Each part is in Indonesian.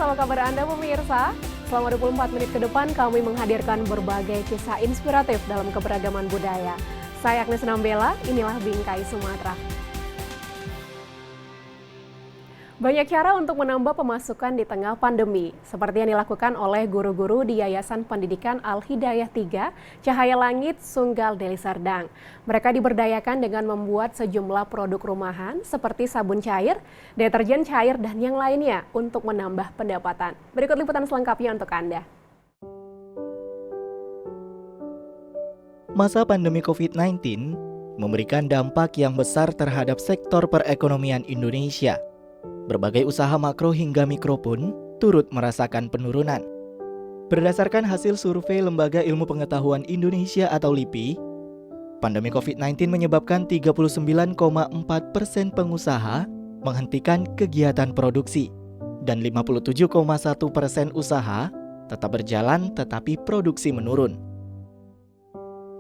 apa kabar Anda pemirsa? Selama 24 menit ke depan kami menghadirkan berbagai kisah inspiratif dalam keberagaman budaya. Saya Agnes Nambela, inilah Bingkai Sumatera. Banyak cara untuk menambah pemasukan di tengah pandemi, seperti yang dilakukan oleh guru-guru di Yayasan Pendidikan Al-Hidayah 3, Cahaya Langit, Sunggal Deli Serdang. Mereka diberdayakan dengan membuat sejumlah produk rumahan seperti sabun cair, deterjen cair, dan yang lainnya untuk menambah pendapatan. Berikut liputan selengkapnya untuk Anda. Masa pandemi COVID-19 memberikan dampak yang besar terhadap sektor perekonomian Indonesia. Berbagai usaha makro hingga mikro pun turut merasakan penurunan. Berdasarkan hasil survei Lembaga Ilmu Pengetahuan Indonesia atau LIPI, pandemi COVID-19 menyebabkan 39,4% pengusaha menghentikan kegiatan produksi dan 57,1% usaha tetap berjalan tetapi produksi menurun.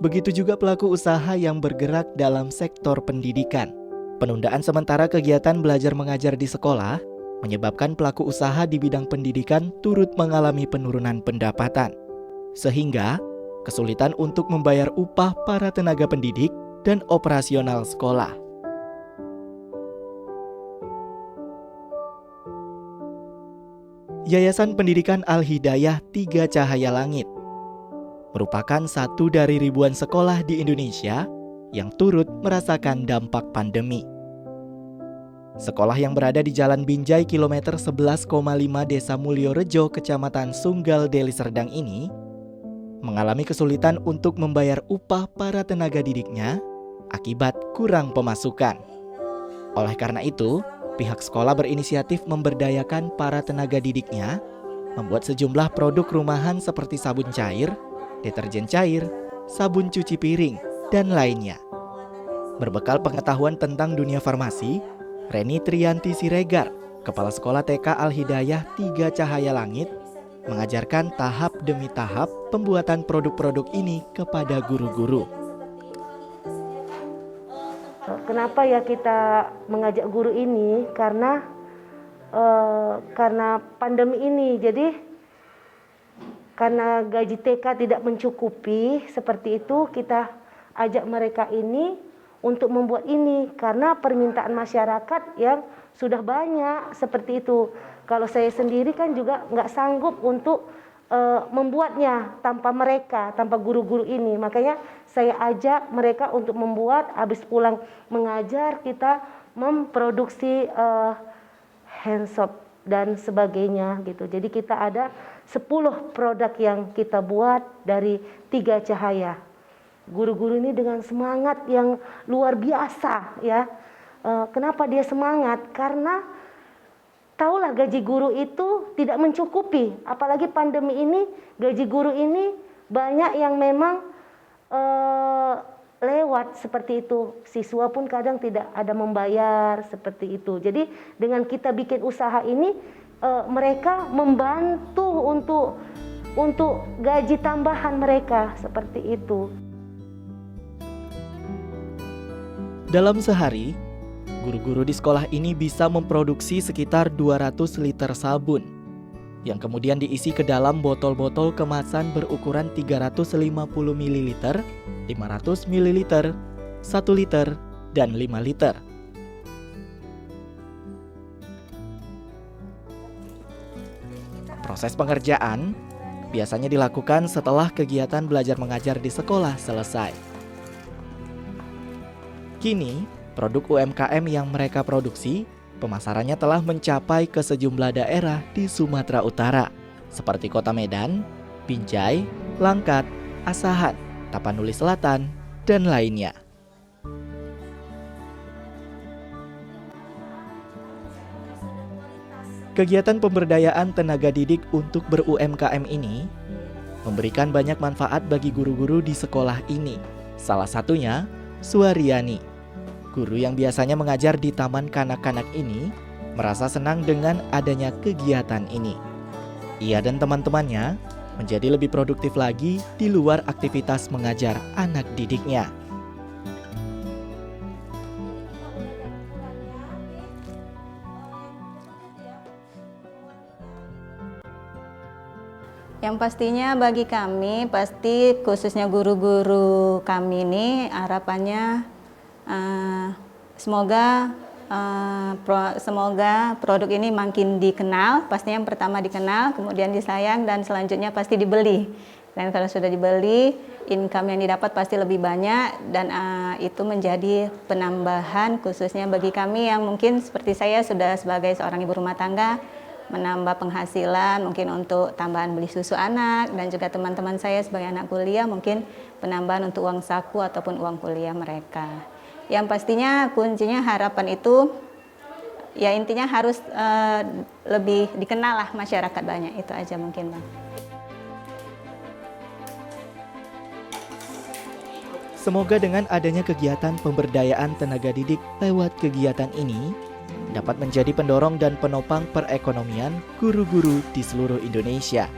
Begitu juga pelaku usaha yang bergerak dalam sektor pendidikan. Penundaan sementara kegiatan belajar mengajar di sekolah menyebabkan pelaku usaha di bidang pendidikan turut mengalami penurunan pendapatan, sehingga kesulitan untuk membayar upah para tenaga pendidik dan operasional sekolah. Yayasan Pendidikan Al-Hidayah 3 Cahaya Langit merupakan satu dari ribuan sekolah di Indonesia yang turut merasakan dampak pandemi. Sekolah yang berada di Jalan Binjai kilometer 11,5 Desa Mulyorejo, Kecamatan Sunggal Deli Serdang ini mengalami kesulitan untuk membayar upah para tenaga didiknya akibat kurang pemasukan. Oleh karena itu, pihak sekolah berinisiatif memberdayakan para tenaga didiknya membuat sejumlah produk rumahan seperti sabun cair, deterjen cair, sabun cuci piring, dan lainnya. Berbekal pengetahuan tentang dunia farmasi, Reni Trianti Siregar, Kepala Sekolah TK Al-Hidayah 3 Cahaya Langit, mengajarkan tahap demi tahap pembuatan produk-produk ini kepada guru-guru. Kenapa ya kita mengajak guru ini? Karena pandemi ini, jadi karena gaji TK tidak mencukupi, seperti itu kita ajak mereka ini untuk membuat ini karena permintaan masyarakat yang sudah banyak seperti itu. Kalau saya sendiri kan juga nggak sanggup untuk membuatnya tanpa mereka, tanpa guru-guru ini. Makanya saya ajak mereka untuk membuat, habis pulang mengajar kita memproduksi hand soap dan sebagainya gitu. Jadi kita ada 10 produk yang kita buat dari 3 Cahaya. Guru-guru ini dengan semangat yang luar biasa ya. Kenapa dia semangat? Karena tahulah gaji guru itu tidak mencukupi. Apalagi pandemi ini, gaji guru ini banyak yang memang lewat seperti itu. Siswa pun kadang tidak ada membayar seperti itu. Jadi dengan kita bikin usaha ini, mereka membantu untuk gaji tambahan mereka seperti itu. Dalam sehari, guru-guru di sekolah ini bisa memproduksi sekitar 200 liter sabun yang kemudian diisi ke dalam botol-botol kemasan berukuran 350 ml, 500 ml, 1 liter, dan 5 liter. Proses pengerjaan biasanya dilakukan setelah kegiatan belajar mengajar di sekolah selesai. Kini, produk UMKM yang mereka produksi, pemasarannya telah mencapai ke sejumlah daerah di Sumatera Utara, seperti Kota Medan, Binjai, Langkat, Asahan, Tapanuli Selatan, dan lainnya. Kegiatan pemberdayaan tenaga didik untuk ber-UMKM ini memberikan banyak manfaat bagi guru-guru di sekolah ini. Salah satunya, Suaryani, guru yang biasanya mengajar di taman kanak-kanak ini, merasa senang dengan adanya kegiatan ini. Ia dan teman-temannya menjadi lebih produktif lagi di luar aktivitas mengajar anak didiknya. Yang pastinya bagi kami, pasti khususnya guru-guru kami ini harapannya semoga produk ini makin dikenal. Pastinya yang pertama dikenal, kemudian disayang, dan selanjutnya pasti dibeli. Dan kalau sudah dibeli, income yang didapat pasti lebih banyak, dan itu menjadi penambahan khususnya bagi kami yang mungkin seperti saya sudah sebagai seorang ibu rumah tangga, menambah penghasilan mungkin untuk tambahan beli susu anak, dan juga teman-teman saya sebagai anak kuliah mungkin penambahan untuk uang saku ataupun uang kuliah mereka. Yang pastinya kuncinya harapan itu ya intinya harus lebih dikenal lah masyarakat banyak, itu aja mungkin Bang. Semoga dengan adanya kegiatan pemberdayaan tenaga didik lewat kegiatan ini dapat menjadi pendorong dan penopang perekonomian guru-guru di seluruh Indonesia.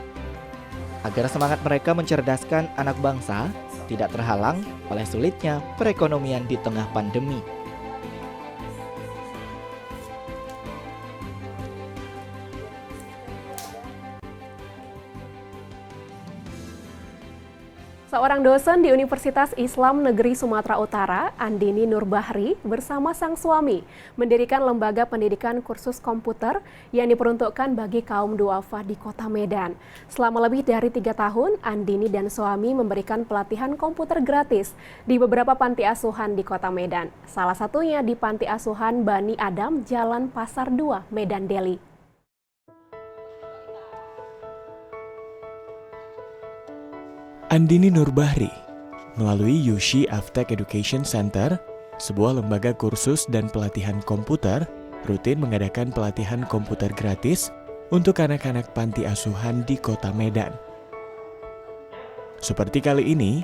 Agar semangat mereka mencerdaskan anak bangsa tidak terhalang oleh sulitnya perekonomian di tengah pandemi. Seorang dosen di Universitas Islam Negeri Sumatera Utara, Andini Nurbahri, bersama sang suami mendirikan lembaga pendidikan kursus komputer yang diperuntukkan bagi kaum duafa di Kota Medan. Selama lebih dari 3 tahun, Andini dan suami memberikan pelatihan komputer gratis di beberapa panti asuhan di Kota Medan. Salah satunya di Panti Asuhan Bani Adam, Jalan Pasar 2, Medan Deli. Andini Nurbahri, melalui Yushi Aftek Education Center, sebuah lembaga kursus dan pelatihan komputer, rutin mengadakan pelatihan komputer gratis untuk anak-anak panti asuhan di Kota Medan. Seperti kali ini,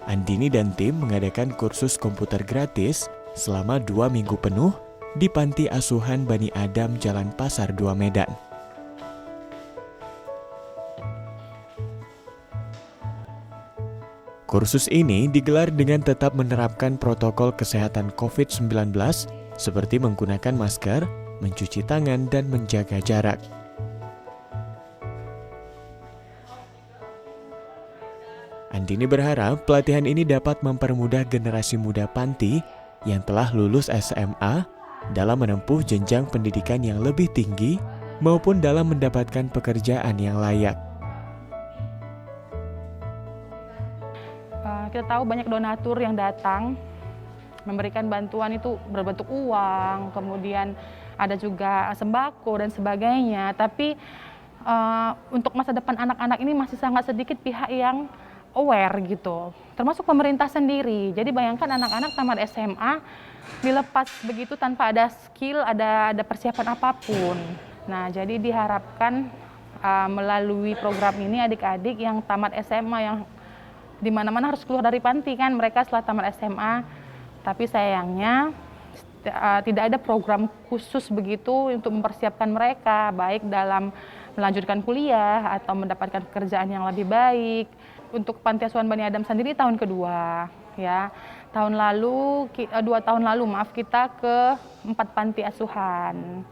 Andini dan tim mengadakan kursus komputer gratis selama 2 minggu penuh di Panti Asuhan Bani Adam, Jalan Pasar 2, Medan. Kursus ini digelar dengan tetap menerapkan protokol kesehatan COVID-19 seperti menggunakan masker, mencuci tangan, dan menjaga jarak. Andini berharap pelatihan ini dapat mempermudah generasi muda panti yang telah lulus SMA dalam menempuh jenjang pendidikan yang lebih tinggi maupun dalam mendapatkan pekerjaan yang layak. Kita tahu banyak donatur yang datang memberikan bantuan itu berbentuk uang, kemudian ada juga sembako dan sebagainya. Tapi untuk masa depan anak-anak ini masih sangat sedikit pihak yang aware gitu, termasuk pemerintah sendiri. Jadi bayangkan anak-anak tamat SMA dilepas begitu tanpa ada skill, ada persiapan apapun. Nah, jadi diharapkan melalui program ini adik-adik yang tamat SMA yang di mana-mana harus keluar dari panti kan mereka setelah tamat SMA, tapi sayangnya tidak ada program khusus begitu untuk mempersiapkan mereka baik dalam melanjutkan kuliah atau mendapatkan pekerjaan yang lebih baik. Untuk Panti Asuhan Bani Adam sendiri tahun kedua ya. 2 tahun lalu kita ke 4 panti asuhan.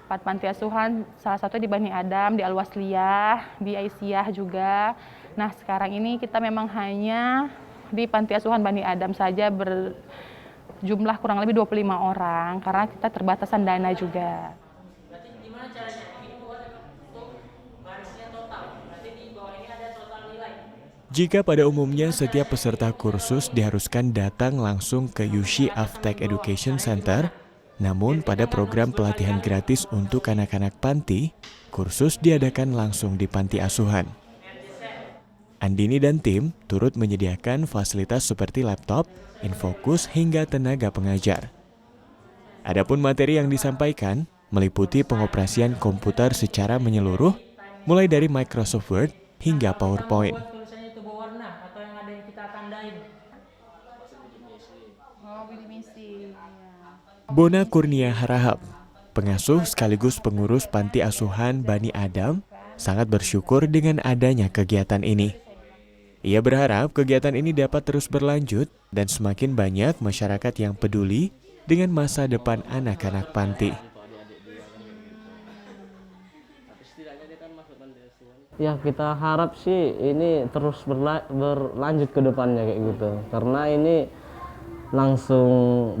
4 panti asuhan, salah satu di Bani Adam, di Al-Wasliyah, di Aisyah juga. Nah, sekarang ini kita memang hanya di Panti Asuhan Bani Adam saja berjumlah kurang lebih 25 orang karena kita terbatasan dana juga. Berarti gimana caranya ini buat untuk garisnya total? Berarti di bawah ini ada total nilai. Jika pada umumnya setiap peserta kursus diharuskan datang langsung ke Yushi Aftek Education Center, namun pada program pelatihan gratis untuk anak-anak panti, kursus diadakan langsung di panti asuhan. Andini dan tim turut menyediakan fasilitas seperti laptop, infokus, hingga tenaga pengajar. Adapun materi yang disampaikan meliputi pengoperasian komputer secara menyeluruh, mulai dari Microsoft Word hingga PowerPoint. Tulisannya itu berwarna atau yang ada yang kita tandain. Bona Kurnia Harahap, pengasuh sekaligus pengurus Panti Asuhan Bani Adam, sangat bersyukur dengan adanya kegiatan ini. Ia berharap kegiatan ini dapat terus berlanjut dan semakin banyak masyarakat yang peduli dengan masa depan anak-anak panti. Ya kita harap sih ini terus berlanjut ke depannya kayak gitu. Karena ini langsung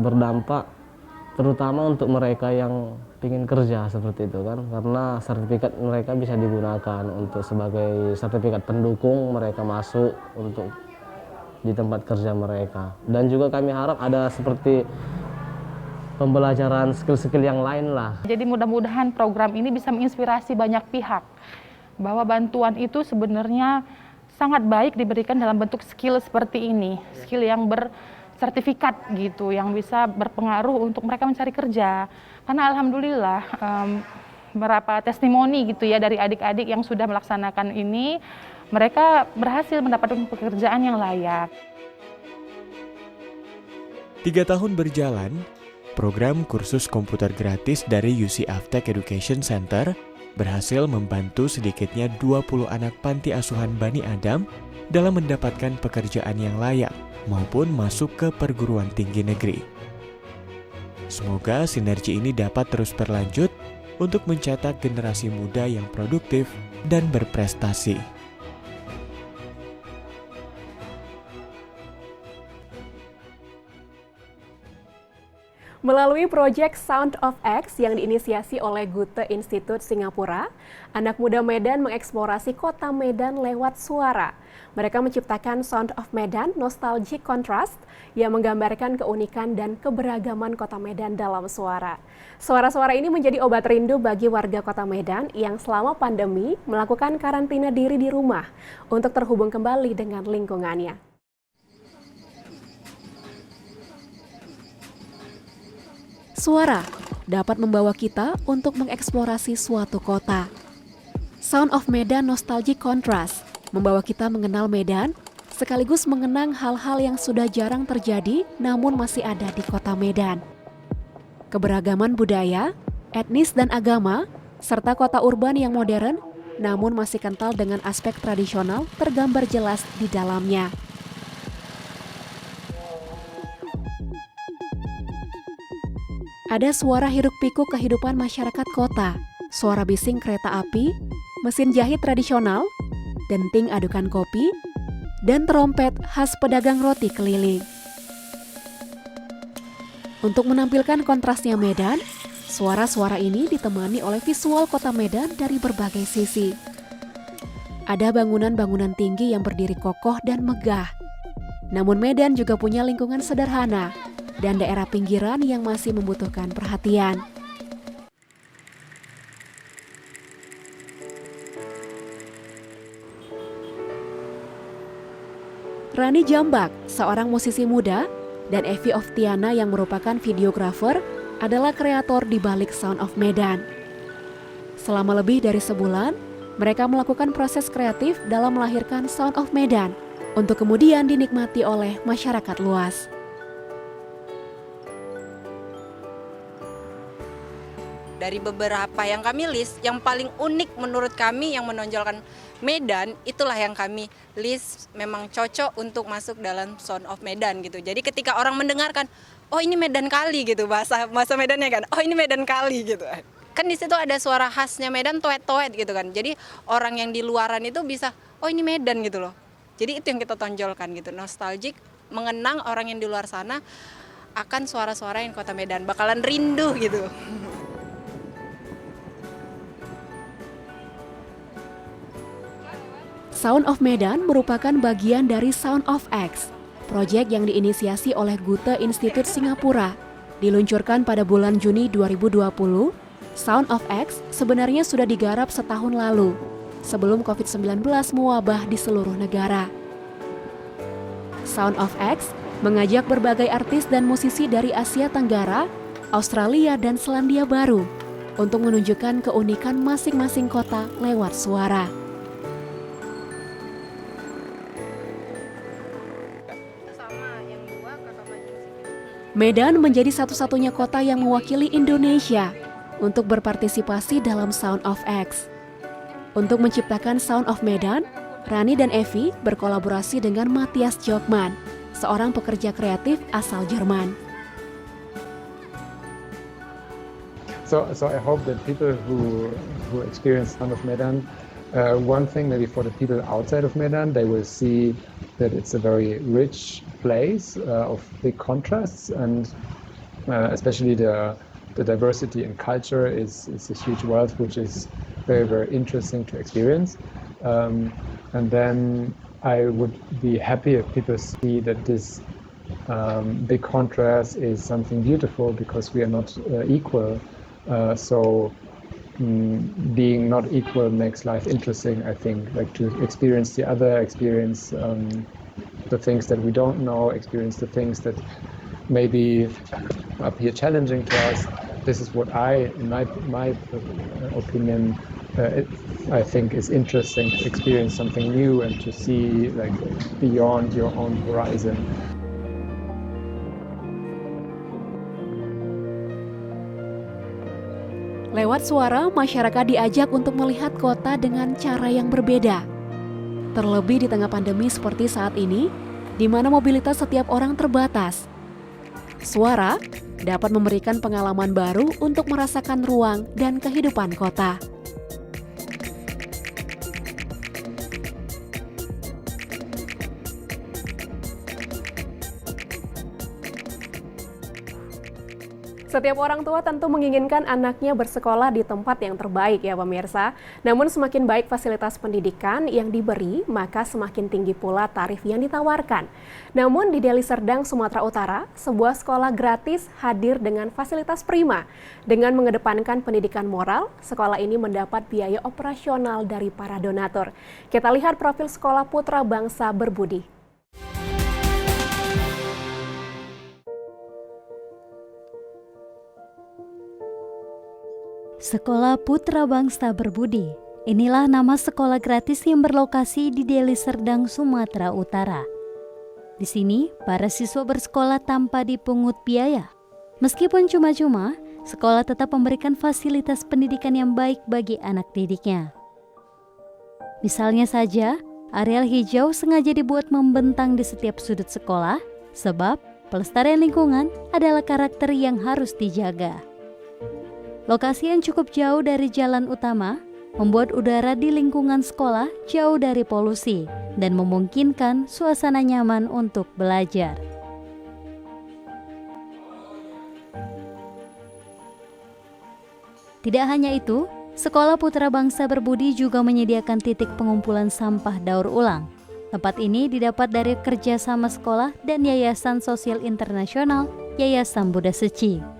berdampak terutama untuk mereka yang ingin kerja seperti itu kan. Karena sertifikat mereka bisa digunakan untuk sebagai sertifikat pendukung mereka masuk untuk di tempat kerja mereka. Dan juga kami harap ada seperti pembelajaran skill-skill yang lain lah. Jadi mudah-mudahan program ini bisa menginspirasi banyak pihak bahwa bantuan itu sebenarnya sangat baik diberikan dalam bentuk skill seperti ini, skill yang bersertifikat gitu, yang bisa berpengaruh untuk mereka mencari kerja. Karena alhamdulillah beberapa testimoni gitu ya dari adik-adik yang sudah melaksanakan ini, mereka berhasil mendapatkan pekerjaan yang layak. 3 tahun berjalan, program kursus komputer gratis dari UC Aftek Education Center berhasil membantu sedikitnya 20 anak panti asuhan Bani Adam dalam mendapatkan pekerjaan yang layak maupun masuk ke perguruan tinggi negeri. Semoga sinergi ini dapat terus berlanjut untuk mencetak generasi muda yang produktif dan berprestasi. Melalui proyek Sound of X yang diinisiasi oleh Goethe Institute Singapura, anak muda Medan mengeksplorasi kota Medan lewat suara. Mereka menciptakan Sound of Medan Nostalgic Contrast yang menggambarkan keunikan dan keberagaman kota Medan dalam suara. Suara-suara ini menjadi obat rindu bagi warga kota Medan yang selama pandemi melakukan karantina diri di rumah untuk terhubung kembali dengan lingkungannya. Suara dapat membawa kita untuk mengeksplorasi suatu kota. Sound of Medan Nostalgic Contrast membawa kita mengenal Medan, sekaligus mengenang hal-hal yang sudah jarang terjadi namun masih ada di kota Medan. Keberagaman budaya, etnis dan agama, serta kota urban yang modern, namun masih kental dengan aspek tradisional tergambar jelas di dalamnya. Ada suara hiruk-pikuk kehidupan masyarakat kota, suara bising kereta api, mesin jahit tradisional, denting adukan kopi, dan trompet khas pedagang roti keliling. Untuk menampilkan kontrasnya Medan, suara-suara ini ditemani oleh visual kota Medan dari berbagai sisi. Ada bangunan-bangunan tinggi yang berdiri kokoh dan megah. Namun Medan juga punya lingkungan sederhana dan daerah pinggiran yang masih membutuhkan perhatian. Rani Jambak, seorang musisi muda, dan Evi Oftiana yang merupakan videografer, adalah kreator di balik Sound of Medan. Selama lebih dari sebulan, mereka melakukan proses kreatif dalam melahirkan Sound of Medan untuk kemudian dinikmati oleh masyarakat luas. Dari beberapa yang kami list, yang paling unik menurut kami yang menonjolkan Medan, itulah yang kami list memang cocok untuk masuk dalam Sound of Medan gitu. Jadi ketika orang mendengarkan, oh ini Medan kali gitu, bahasa Medannya kan, oh ini Medan kali gitu. Kan di situ ada suara khasnya Medan, toet-toet gitu kan. Jadi orang yang di luaran itu bisa, oh ini Medan gitu loh. Jadi itu yang kita tonjolkan gitu, nostalgic, mengenang orang yang di luar sana akan suara-suara yang kota Medan, bakalan rindu gitu. Sound of Medan merupakan bagian dari Sound of X, proyek yang diinisiasi oleh Goethe Institute Singapura. Diluncurkan pada bulan Juni 2020, Sound of X sebenarnya sudah digarap setahun lalu, sebelum COVID-19 mewabah di seluruh negara. Sound of X mengajak berbagai artis dan musisi dari Asia Tenggara, Australia, dan Selandia Baru untuk menunjukkan keunikan masing-masing kota lewat suara. Medan menjadi satu-satunya kota yang mewakili Indonesia untuk berpartisipasi dalam Sound of X. Untuk menciptakan Sound of Medan, Rani dan Evi berkolaborasi dengan Matthias Jokman, seorang pekerja kreatif asal Jerman. So I hope that people who experience Sound of Medan one thing maybe for the people outside of Medan, they will see that it's a very rich place of big contrasts, and especially the diversity in culture is a huge wealth, which is very, very interesting to experience. And then I would be happy if people see that this big contrast is something beautiful, because we are not equal. So being not equal makes life interesting, I think, like to experience the other, experience the things that we don't know, experience the things that maybe appear challenging to us. This is what in my opinion, I think is interesting, to experience something new and to see like beyond your own horizon. Lewat suara, masyarakat diajak untuk melihat kota dengan cara yang berbeda. Terlebih di tengah pandemi seperti saat ini, di mana mobilitas setiap orang terbatas. Suara dapat memberikan pengalaman baru untuk merasakan ruang dan kehidupan kota. Setiap orang tua tentu menginginkan anaknya bersekolah di tempat yang terbaik ya pemirsa. Namun semakin baik fasilitas pendidikan yang diberi, maka semakin tinggi pula tarif yang ditawarkan. Namun di Deli Serdang, Sumatera Utara, sebuah sekolah gratis hadir dengan fasilitas prima. Dengan mengedepankan pendidikan moral, sekolah ini mendapat biaya operasional dari para donatur. Kita lihat profil Sekolah Putra Bangsa Berbudi. Sekolah Putra Bangsa Berbudi. Inilah nama sekolah gratis yang berlokasi di Deli Serdang, Sumatera Utara. Di sini, para siswa bersekolah tanpa dipungut biaya. Meskipun cuma-cuma, sekolah tetap memberikan fasilitas pendidikan yang baik bagi anak didiknya. Misalnya saja, areal hijau sengaja dibuat membentang di setiap sudut sekolah, sebab pelestarian lingkungan adalah karakter yang harus dijaga. Lokasi yang cukup jauh dari jalan utama membuat udara di lingkungan sekolah jauh dari polusi dan memungkinkan suasana nyaman untuk belajar. Tidak hanya itu, Sekolah Putra Bangsa Berbudi juga menyediakan titik pengumpulan sampah daur ulang. Tempat ini didapat dari kerjasama sekolah dan Yayasan Sosial Internasional Yayasan Buddha Seci.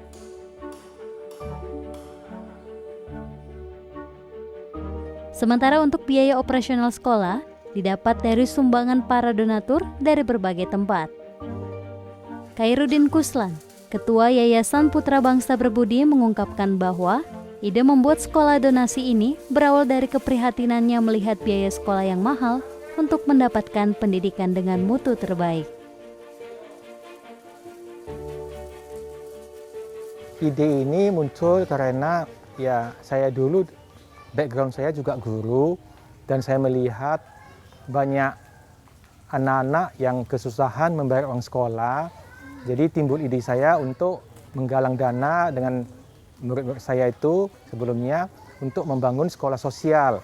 Sementara untuk biaya operasional sekolah didapat dari sumbangan para donatur dari berbagai tempat. Khairuddin Kuslan, Ketua Yayasan Putra Bangsa Berbudi, mengungkapkan bahwa ide membuat sekolah donasi ini berawal dari keprihatinannya melihat biaya sekolah yang mahal untuk mendapatkan pendidikan dengan mutu terbaik. Ide ini muncul karena saya dulu background saya juga guru, dan saya melihat banyak anak-anak yang kesusahan membayar uang sekolah. Jadi timbul ide saya untuk menggalang dana dengan murid-murid saya itu sebelumnya untuk membangun sekolah sosial.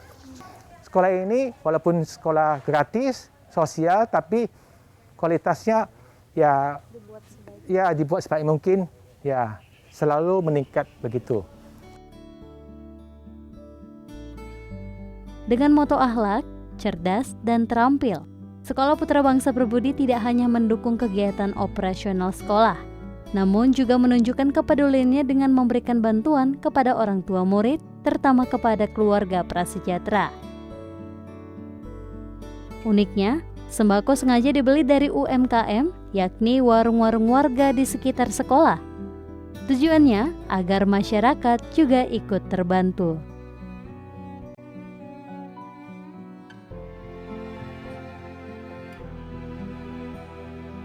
Sekolah ini walaupun sekolah gratis, sosial, tapi kualitasnya dibuat sebaik mungkin, selalu meningkat begitu. Dengan moto akhlak, cerdas, dan terampil, Sekolah Putra Bangsa Berbudi tidak hanya mendukung kegiatan operasional sekolah, namun juga menunjukkan kepeduliannya dengan memberikan bantuan kepada orang tua murid, terutama kepada keluarga prasejahtera. Uniknya, sembako sengaja dibeli dari UMKM, yakni warung-warung warga di sekitar sekolah. Tujuannya agar masyarakat juga ikut terbantu.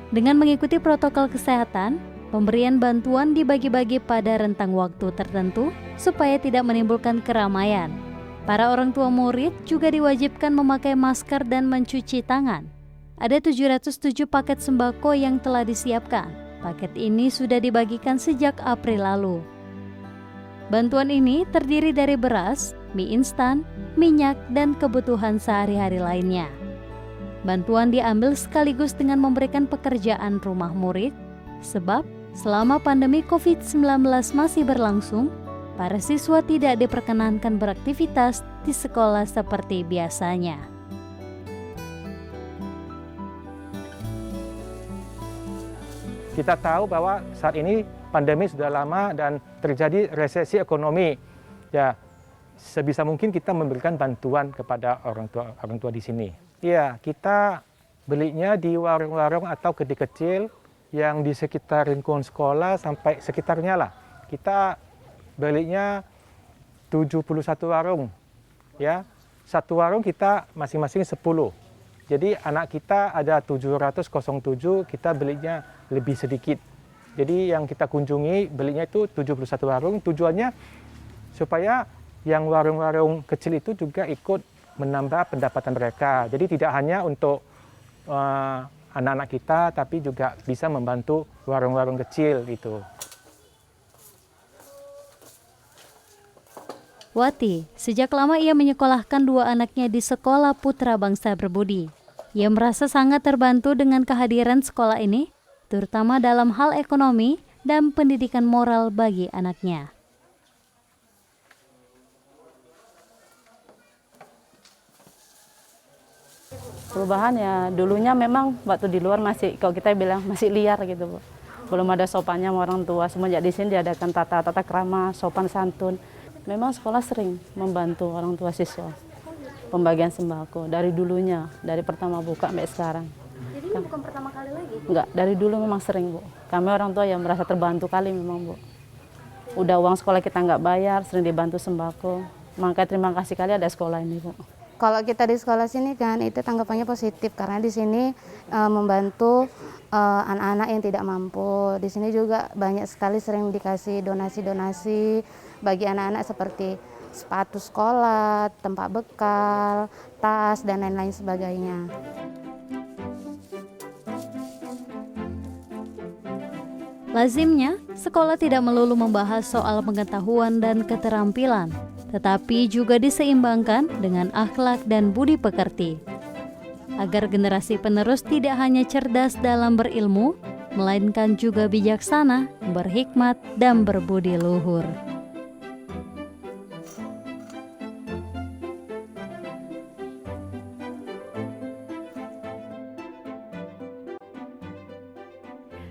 Dengan mengikuti protokol kesehatan, pemberian bantuan dibagi-bagi pada rentang waktu tertentu supaya tidak menimbulkan keramaian. Para orang tua murid juga diwajibkan memakai masker dan mencuci tangan. Ada 707 paket sembako yang telah disiapkan. Paket ini sudah dibagikan sejak April lalu. Bantuan ini terdiri dari beras, mie instan, minyak, dan kebutuhan sehari-hari lainnya. Bantuan diambil sekaligus dengan memberikan pekerjaan rumah murid, sebab selama pandemi COVID-19 masih berlangsung, para siswa tidak diperkenankan beraktivitas di sekolah seperti biasanya. Kita tahu bahwa saat ini pandemi sudah lama dan terjadi resesi ekonomi. Ya, sebisa mungkin kita memberikan bantuan kepada orang tua di sini. Ya, kita belinya di warung-warung atau kedai kecil yang di sekitar lingkungan sekolah sampai sekitarnya lah. Kita belinya 71 warung. Ya, satu warung kita masing-masing 10. Jadi anak kita ada 707, kita belinya lebih sedikit. Jadi yang kita kunjungi belinya itu 71 warung, tujuannya supaya yang warung-warung kecil itu juga ikut menambah pendapatan mereka. Jadi tidak hanya untuk anak-anak kita, tapi juga bisa membantu warung-warung kecil gitu. Wati, sejak lama ia menyekolahkan 2 anaknya di Sekolah Putra Bangsa Berbudi. Ia merasa sangat terbantu dengan kehadiran sekolah ini, terutama dalam hal ekonomi dan pendidikan moral bagi anaknya. Perubahan ya, dulunya memang waktu di luar masih, kalau kita bilang masih liar gitu, Bu. Belum ada sopannya sama orang tua. Semenjak di sini diadakan tata krama, sopan santun. Memang sekolah sering membantu orang tua siswa. Pembagian sembako dari dulunya, dari pertama buka sampai sekarang. Jadi ini bukan pertama kali lagi? Enggak, dari dulu memang sering, Bu. Kami orang tua yang merasa terbantu kali memang, Bu. Udah uang sekolah kita nggak bayar, sering dibantu sembako. Makanya terima kasih kali ada sekolah ini, Bu. Kalau kita di sekolah sini kan itu tanggapannya positif karena di sini membantu anak-anak yang tidak mampu. Di sini juga banyak sekali sering dikasih donasi-donasi bagi anak-anak seperti sepatu sekolah, tempat bekal, tas, dan lain-lain sebagainya. Lazimnya, sekolah tidak melulu membahas soal pengetahuan dan keterampilan, tetapi juga diseimbangkan dengan akhlak dan budi pekerti. Agar generasi penerus tidak hanya cerdas dalam berilmu, melainkan juga bijaksana, berhikmat, dan berbudi luhur.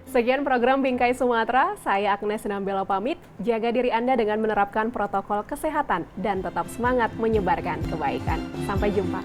Sekian program Bingkai Sumatera, saya Agnes Nambela pamit. Jaga diri Anda dengan menerapkan protokol kesehatan dan tetap semangat menyebarkan kebaikan. Sampai jumpa.